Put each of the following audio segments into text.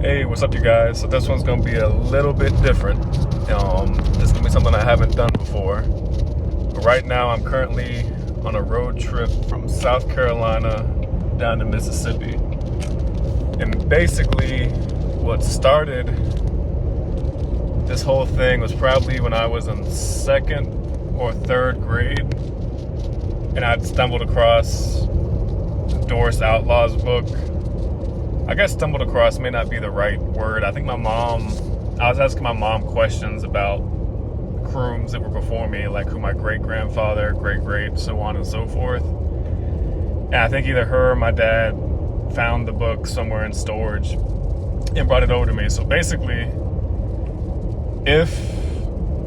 Hey, what's up, you guys? So this one's gonna be a little bit different. This is gonna be something I haven't done before. But right now, I'm currently on a road trip from South Carolina down to Mississippi. And basically, what started this whole thing was probably when I was in second or third grade, and I'd stumbled across Doris Outlaw's book. I guess stumbled across may not be the right word. I was asking my mom questions about Crooms that were before me, like who my great-grandfather, great-great, so on and so forth. And I think either her or my dad found the book somewhere in storage and brought it over to me. So basically, if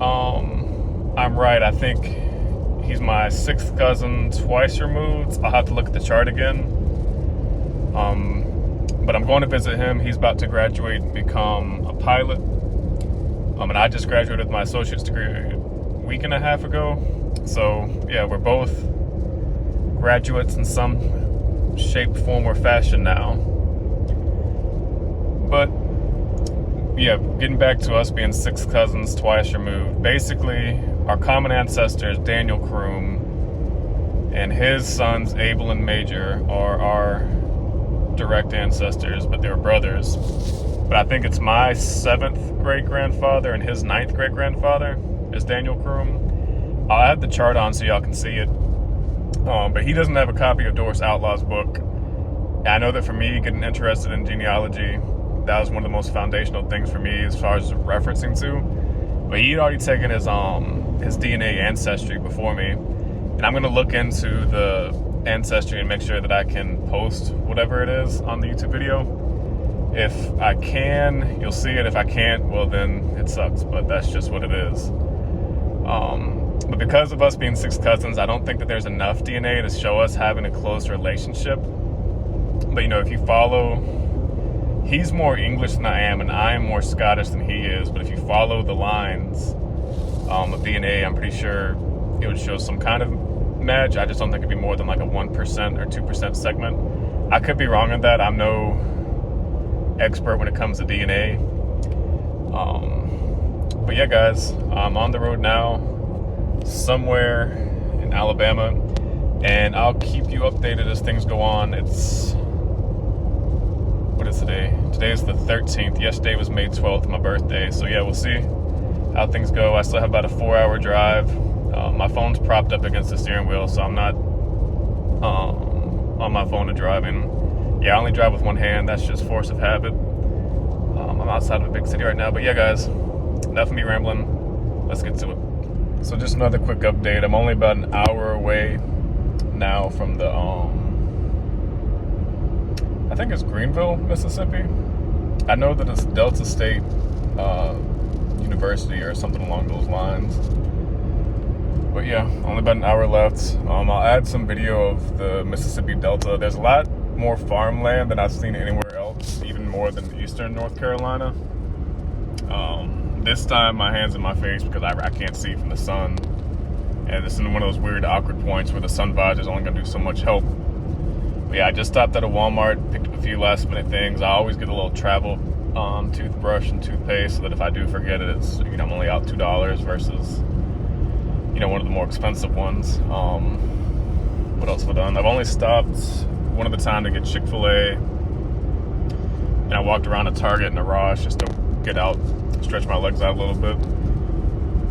I'm right, I think he's my sixth cousin twice removed. I'll have to look at the chart again. But I'm going to visit him. He's about to graduate and become a pilot. And I just graduated with my associate's degree a week and a half ago. So, yeah, we're both graduates in some shape, form, or fashion now. But, yeah, getting back to us being six cousins twice removed. Basically, our common ancestor is Daniel Croom, and his sons, Abel and Major, are our direct ancestors, but they were brothers. But I think it's my seventh great-grandfather and his ninth great-grandfather is Daniel Croom. I'll add the chart on so y'all can see it. But he doesn't have a copy of Doris Outlaw's book. And I know that for me, getting interested in genealogy, that was one of the most foundational things for me as far as referencing to. But he'd already taken his DNA ancestry before me. And I'm going to look into the ancestry and make sure that I can post whatever it is on the YouTube video. If I can, you'll see it. If I can't, well, then it sucks, but that's just what it is. But because of us being six cousins, I don't think that there's enough DNA to show us having a close relationship. But, if you follow, he's more English than I am, and I am more Scottish than he is. But if you follow the lines of DNA, I'm pretty sure it would show some kind of match. I just don't think it'd be more than like a 1% or 2% segment. I could be wrong on that. I'm no expert when it comes to DNA. But yeah, guys, I'm on the road now, somewhere in Alabama, and I'll keep you updated as things go on. What is today? Today is the 13th. Yesterday was May 12th, my birthday. So yeah, we'll see how things go. I still have about a 4-hour drive. My phone's propped up against the steering wheel, so I'm not on my phone to driving. Yeah, I only drive with one hand. That's just force of habit. I'm outside of a big city right now. But yeah, guys, enough of me rambling. Let's get to it. So just another quick update. I'm only about an hour away now from the, I think it's Greenville, Mississippi. I know that it's Delta State University or something along those lines. But yeah, only about an hour left. I'll add some video of the Mississippi Delta. There's a lot more farmland than I've seen anywhere else, even more than eastern North Carolina. This time my hand's in my face because I can't see from the sun. And it's in one of those weird awkward points where the sun visor is only going to do so much help. But yeah, I just stopped at a Walmart, picked up a few last minute things. I always get a little travel toothbrush and toothpaste so that if I do forget it, it's, I'm only out $2 versus one of the more expensive ones. What else have I done? I've only stopped one at a time to get Chick-fil-A, and I walked around a Target and a Ross just to get out, stretch my legs out a little bit.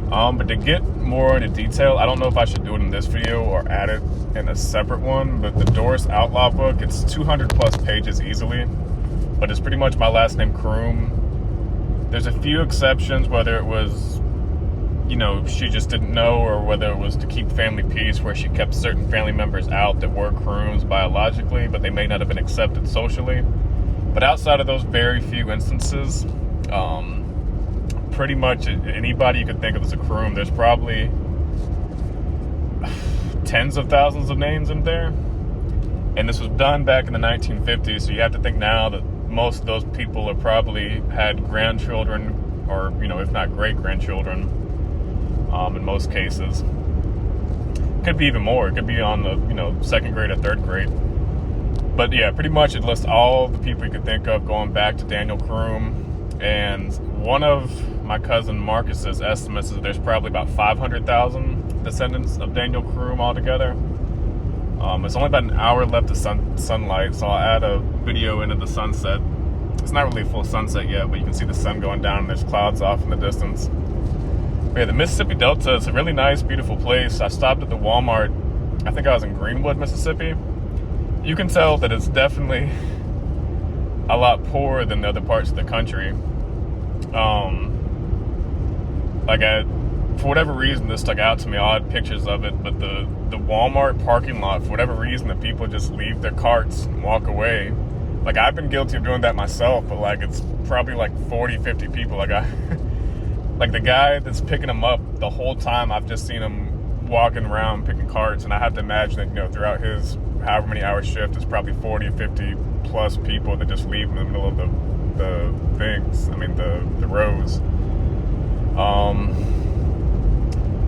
But to get more into detail, I don't know if I should do it in this video or add it in a separate one, but the Doris Outlaw book, it's 200 plus pages easily, but it's pretty much my last name, Croom. There's a few exceptions, whether it was she just didn't know, or whether it was to keep family peace, where she kept certain family members out that were Crooms biologically, but they may not have been accepted socially. But outside of those very few instances, pretty much anybody you could think of as a Croom, there's probably tens of thousands of names in there. And this was done back in the 1950s, so you have to think now that most of those people have probably had grandchildren, or, if not great-grandchildren, in most cases. Could be even more. It could be on the, second grade or third grade. But yeah, pretty much it lists all the people you could think of going back to Daniel Croom. And one of my cousin Marcus's estimates is there's probably about 500,000 descendants of Daniel Croom altogether. It's only about an hour left of sunlight, so I'll add a video into the sunset. It's not really a full sunset yet, but you can see the sun going down and there's clouds off in the distance. But yeah, the Mississippi Delta is a really nice, beautiful place. I stopped at the Walmart. I think I was in Greenwood, Mississippi. You can tell that it's definitely a lot poorer than the other parts of the country. For whatever reason, this stuck out to me. I had pictures of it, but the Walmart parking lot, for whatever reason, the people just leave their carts and walk away. Like, I've been guilty of doing that myself, but like, it's probably like 40, 50 people. Like, like the guy that's picking them up, the whole time I've just seen him walking around picking carts, and I have to imagine that, you know, throughout his however many hour shift, it's probably 40, 50 plus people that just leave in the middle of the things. I mean, the rows.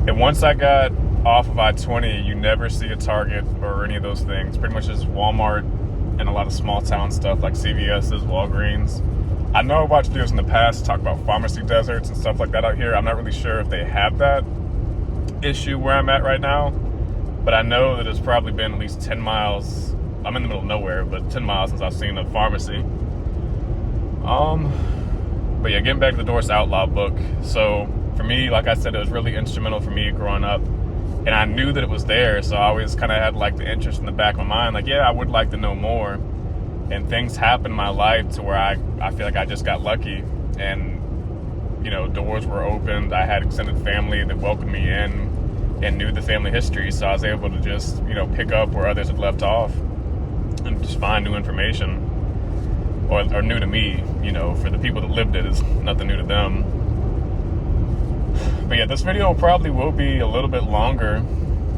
And once I got off of I-20, you never see a Target or any of those things. Pretty much just Walmart and a lot of small town stuff like CVS's, Walgreens. I know I've watched videos in the past talk about pharmacy deserts and stuff like that out here. I'm not really sure if they have that issue where I'm at right now, but I know that it's probably been at least 10 miles. I'm in the middle of nowhere, but 10 miles since I've seen a pharmacy. But yeah, getting back to the Doris Outlaw book. So for me, like I said, it was really instrumental for me growing up. And I knew that it was there, so I always kind of had like the interest in the back of my mind. Like, yeah, I would like to know more. And things happened in my life to where I feel like I just got lucky. And, you know, doors were opened. I had extended family that welcomed me in and knew the family history. So I was able to just, you know, pick up where others had left off and just find new information. Or new to me, you know, for the people that lived it, it's nothing new to them. But yeah, this video probably will be a little bit longer,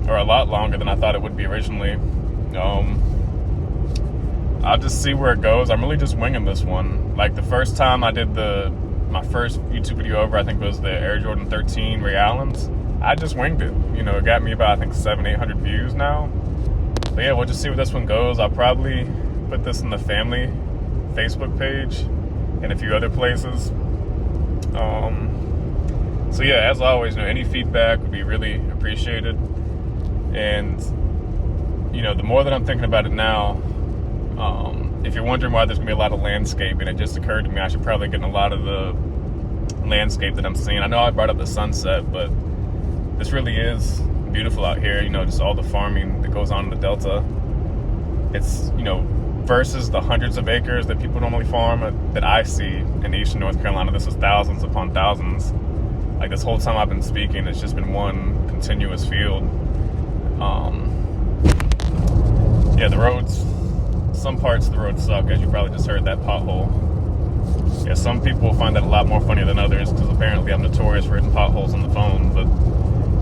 or a lot longer than I thought it would be originally. I'll just see where it goes. I'm really just winging this one. Like the first time I did my first YouTube video over, I think it was the Air Jordan 13 Ray Allens. I just winged it. You know, it got me about, I think, 700-800 views now. But yeah, we'll just see where this one goes. I'll probably put this in the family Facebook page and a few other places. So yeah, as always, you know, any feedback would be really appreciated. And, you know, the more that I'm thinking about it now, if you're wondering why there's gonna be a lot of landscape, and it just occurred to me I should probably get in a lot of the landscape that I'm seeing. I know I brought up the sunset, but this really is beautiful out here. You know, just all the farming that goes on in the Delta. It's, you know, versus the hundreds of acres that people normally farm that I see in eastern North Carolina. This is thousands upon thousands. Like this whole time I've been speaking, it's just been one continuous field. Yeah, the roads, some parts of the road suck, as you probably just heard that pothole. Yeah, some people find that a lot more funny than others because apparently I'm notorious for hitting potholes on the phone. But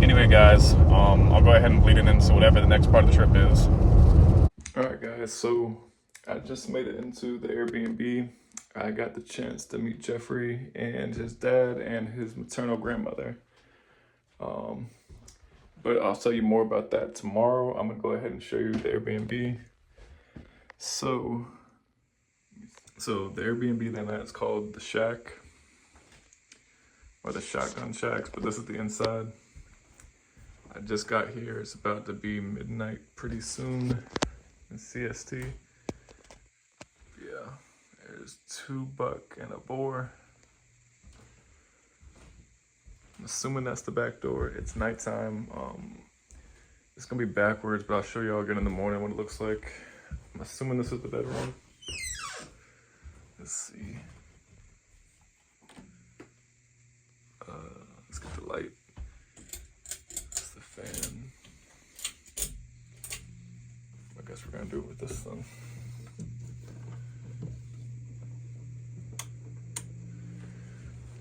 anyway, guys, I'll go ahead and bleed it into whatever the next part of the trip is. All right, guys, so I just made it into the Airbnb. I got the chance to meet Jeffrey and his dad and his maternal grandmother. But I'll tell you more about that tomorrow. I'm gonna go ahead and show you the Airbnb. So the Airbnb then that's called the Shack, or the Shotgun Shacks, but this is the inside. I just got here. It's about to be midnight pretty soon in CST. Yeah, there's 2 buck and a boar. I'm assuming that's the back door. It's nighttime. It's gonna be backwards, but I'll show you all again in the morning what it looks like. I'm assuming this is the bedroom. Let's see. Let's get the light. That's the fan. I guess we're gonna do it with this one.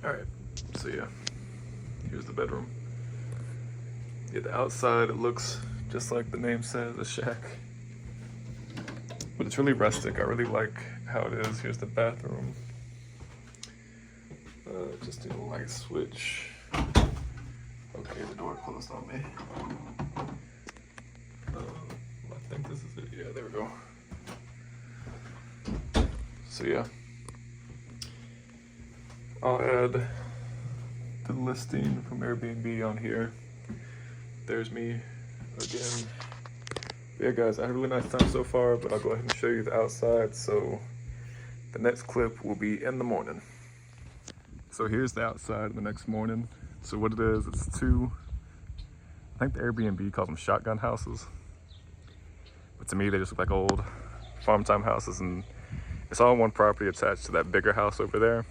All right, so yeah, here's the bedroom. Yeah, the outside, it looks just like the name says, a shack. But it's really rustic. I really like how it is. Here's the bathroom. Just do a light switch. Okay, the door closed on me. I think this is it. Yeah, there we go. So yeah, I'll add the listing from Airbnb on here. There's me again. But yeah guys, I had a really nice time so far, but I'll go ahead and show you the outside. So the next clip will be in the morning. So here's the outside the next morning. So what it is, it's two, I think the Airbnb calls them shotgun houses. But to me, they just look like old farm time houses, and it's all on one property attached to that bigger house over there.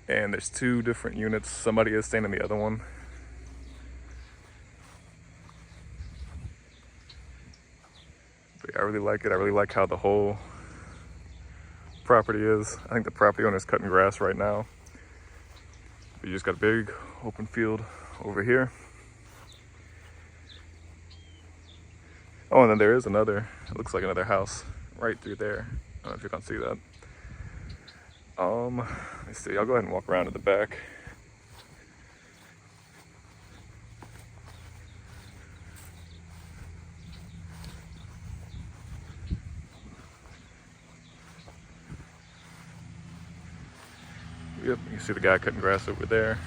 And there's two different units. Somebody is staying in the other one. But yeah, I really like it. I really like how the whole property is. I think the property owner is cutting grass right now. But you just got a big open field over here. Oh, and then there is another, it looks like another house right through there. I don't know if you can see that. Let me see, I'll go ahead and walk around to the back. Yep, you can see the guy cutting grass over there.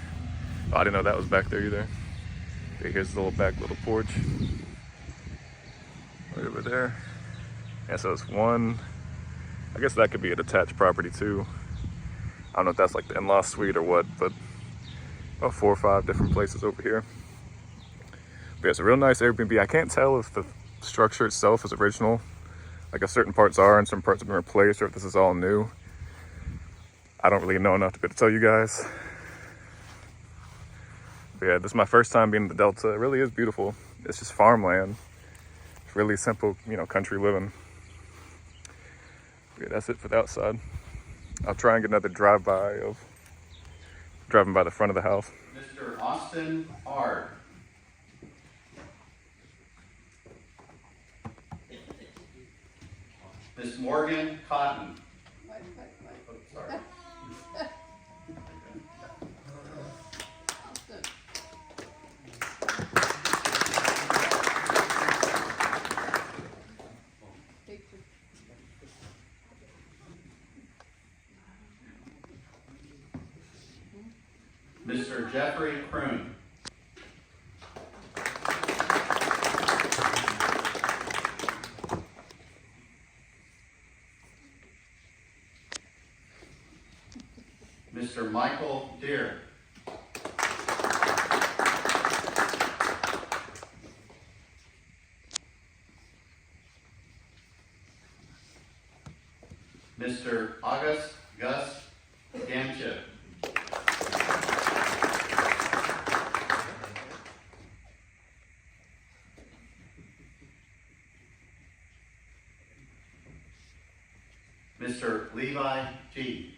Oh, I didn't know that was back there either. Okay, here's the little back little porch. Right over there. And so it's one, I guess that could be a detached property too. I don't know if that's like the in-law suite or what, but about 4 or 5 different places over here. But yeah, it's a real nice Airbnb. I can't tell if the structure itself is original. Like if certain parts are and some parts have been replaced, or if this is all new. I don't really know enough to be able to tell you guys. But yeah, this is my first time being in the Delta. It really is beautiful. It's just farmland. It's really simple, you know, country living. But yeah, that's it for the outside. I'll try and get another drive-by of driving by the front of the house. Mr. Austin Hard. Miss Morgan Cotton. Oh, sorry. Mr. Jeffery Croom. Mr. Michael Deere. Mr. August Gus Gamchip. Mr. Levi G.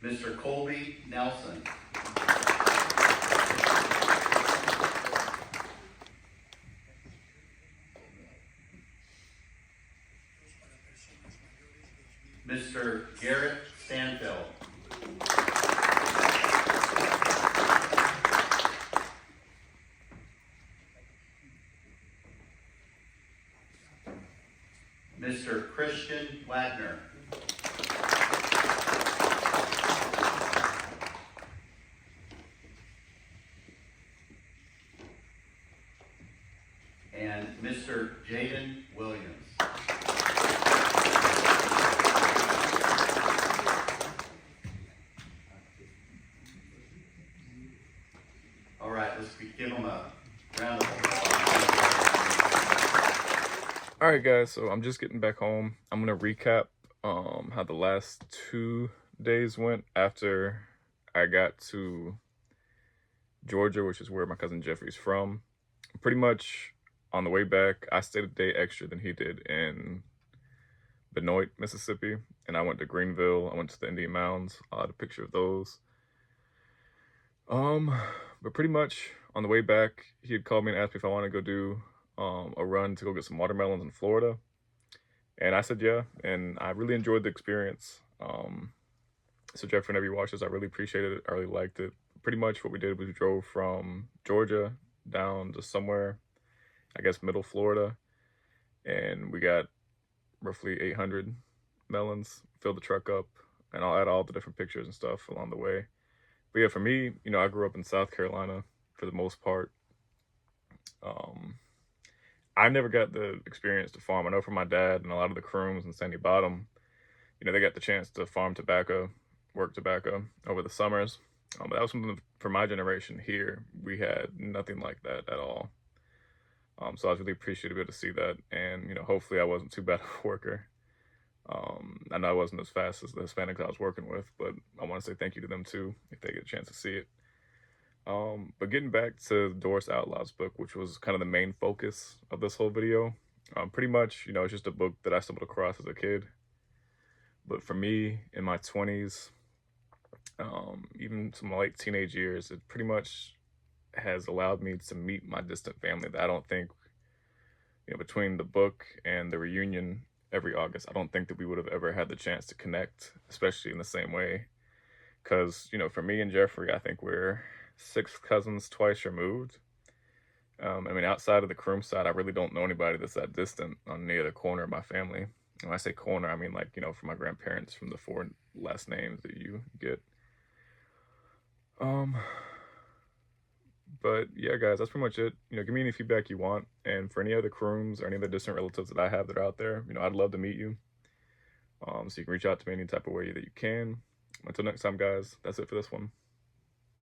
Mr. Colby Nelson. Mr. Garrett Stanfield. Mr. Christian Wagner. And Mr. Jaden Williams. All right, let's give them a round of applause. All right guys, so I'm just getting back home. I'm gonna recap how the last 2 days went after I got to Georgia, which is where my cousin Jeffrey's from. Pretty much on the way back, I stayed a day extra than he did in Benoit, Mississippi, and I went to Greenville. I went to the Indian Mounds. I'll add a picture of those. But pretty much on the way back, he had called me and asked me if I wanted to go do a run to go get some watermelons in Florida. And I said yeah, and I really enjoyed the experience. So Jeffery, whenever you watch this, I really appreciated it. I really liked it. Pretty much what we did was we drove from Georgia down to somewhere, I guess middle Florida, and we got roughly 800 melons, filled the truck up, and I'll add all the different pictures and stuff along the way. But yeah, for me, I grew up in South Carolina for the most part. Um, I never got the experience to farm. I know from my dad and a lot of the Crooms and Sandy Bottom, they got the chance to farm tobacco, work tobacco over the summers. But that was something for my generation here. We had nothing like that at all. So I was really appreciative to be able to see that, and hopefully I wasn't too bad of a worker. I know I wasn't as fast as the Hispanics I was working with, but I want to say thank you to them too if they get a chance to see it. But getting back to Doris Outlaw's book, which was kind of the main focus of this whole video, pretty much, it's just a book that I stumbled across as a kid. But for me, in my 20s, even to my late teenage years, it pretty much has allowed me to meet my distant family that I don't think, between the book and the reunion every August, I don't think that we would have ever had the chance to connect, especially in the same way. Because, for me and Jeffrey, I think we're sixth cousins twice removed. Outside of the Croom side, I really don't know anybody that's that distant on any other corner of my family. When I say corner, I mean like, from my grandparents, from the 4 last names that you get. But yeah, guys, that's pretty much it. Give me any feedback you want. And for any other Crooms or any other distant relatives that I have that are out there, I'd love to meet you. So you can reach out to me any type of way that you can. Until next time, guys, that's it for this one.